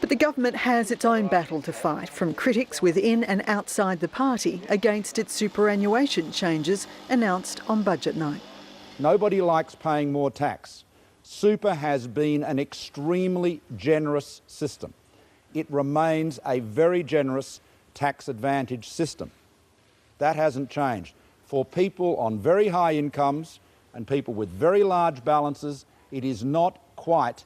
But the government has its own battle to fight, from critics within and outside the party against its superannuation changes announced on budget night. Nobody likes paying more tax. Super has been an extremely generous system. It remains a very generous tax advantage system. That hasn't changed. For people on very high incomes and people with very large balances, it is not quite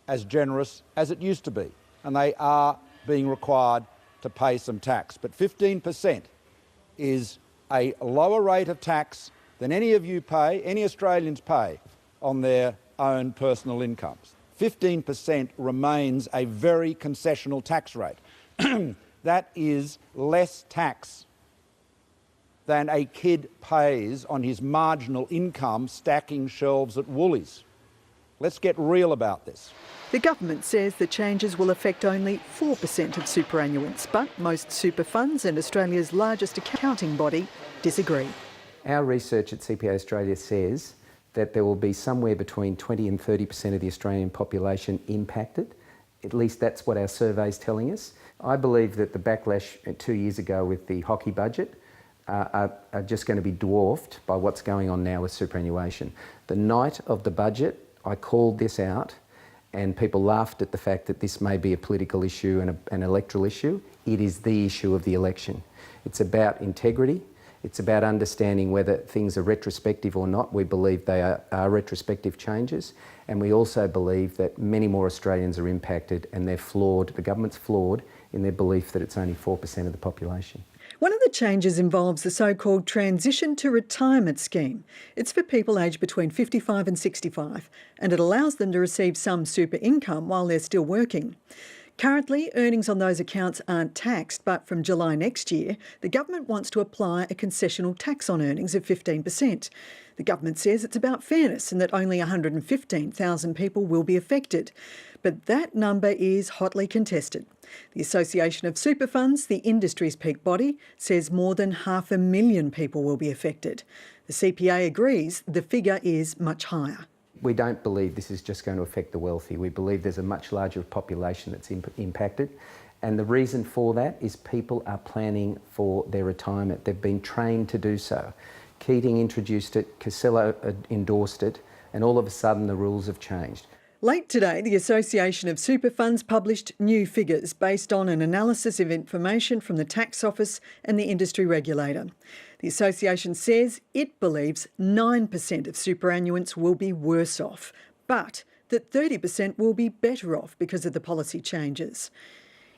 as generous as it used to be, and they are being required to pay some tax. But 15% is a lower rate of tax than any of you pay, any Australians pay on their own personal incomes. 15% remains a very concessional tax rate. That is less tax than a kid pays on his marginal income stacking shelves at Woolies. Let's get real about this. The government says the changes will affect only 4% of superannuants, but most super funds and Australia's largest accounting body disagree. Our research at CPA Australia says that there will be somewhere between 20 and 30% of the Australian population impacted. At least that's what our survey's telling us. I believe that the backlash 2 years ago with the hockey budget are just going to be dwarfed by what's going on now with superannuation. The night of the budget, I called this out and people laughed at the fact that this may be a political issue and an electoral issue. It is the issue of the election. It's about integrity. It's about understanding whether things are retrospective or not. We believe they are retrospective changes, and we also believe that many more Australians are impacted and they're flawed. The government's flawed in their belief that it's only 4% of the population. One of the changes involves the so-called transition to retirement scheme. It's for people aged between 55 and 65, and it allows them to receive some super income while they're still working. Currently, earnings on those accounts aren't taxed, but from July next year, the government wants to apply a concessional tax on earnings of 15%. The government says it's about fairness and that only 115,000 people will be affected. But that number is hotly contested. The Association of Super Funds, the industry's peak body, says more than 500,000 people will be affected. The CPA agrees the figure is much higher. We don't believe this is just going to affect the wealthy. We believe there's a much larger population that's impacted. And the reason for that is people are planning for their retirement. They've been trained to do so. Keating introduced it, Costello endorsed it, and all of a sudden the rules have changed. Late today, the Association of Super Funds published new figures based on an analysis of information from the Tax Office and the industry regulator. The association says it believes 9% of superannuants will be worse off, but that 30% will be better off because of the policy changes.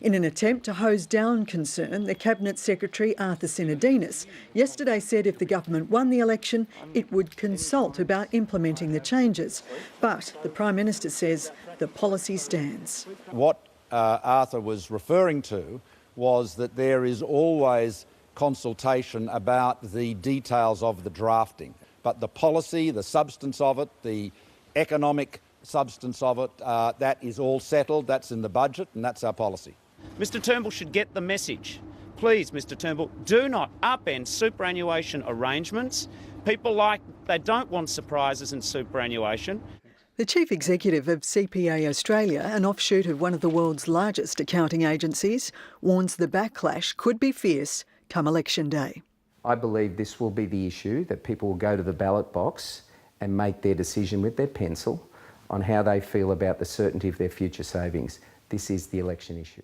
In an attempt to hose down concern, the Cabinet Secretary Arthur Sinodinos yesterday said if the government won the election, it would consult about implementing the changes. But the Prime Minister says the policy stands. What Arthur was referring to was that there is always consultation about the details of the drafting. But the policy, the substance of it, the economic substance of it, that is all settled, that's in the budget, and that's our policy. Mr Turnbull should get the message. Please, Mr Turnbull, do not upend superannuation arrangements. People they don't want surprises in superannuation. The Chief Executive of CPA Australia, an offshoot of one of the world's largest accounting agencies, warns the backlash could be fierce come election day. I believe this will be the issue, that people will go to the ballot box and make their decision with their pencil on how they feel about the certainty of their future savings. This is the election issue.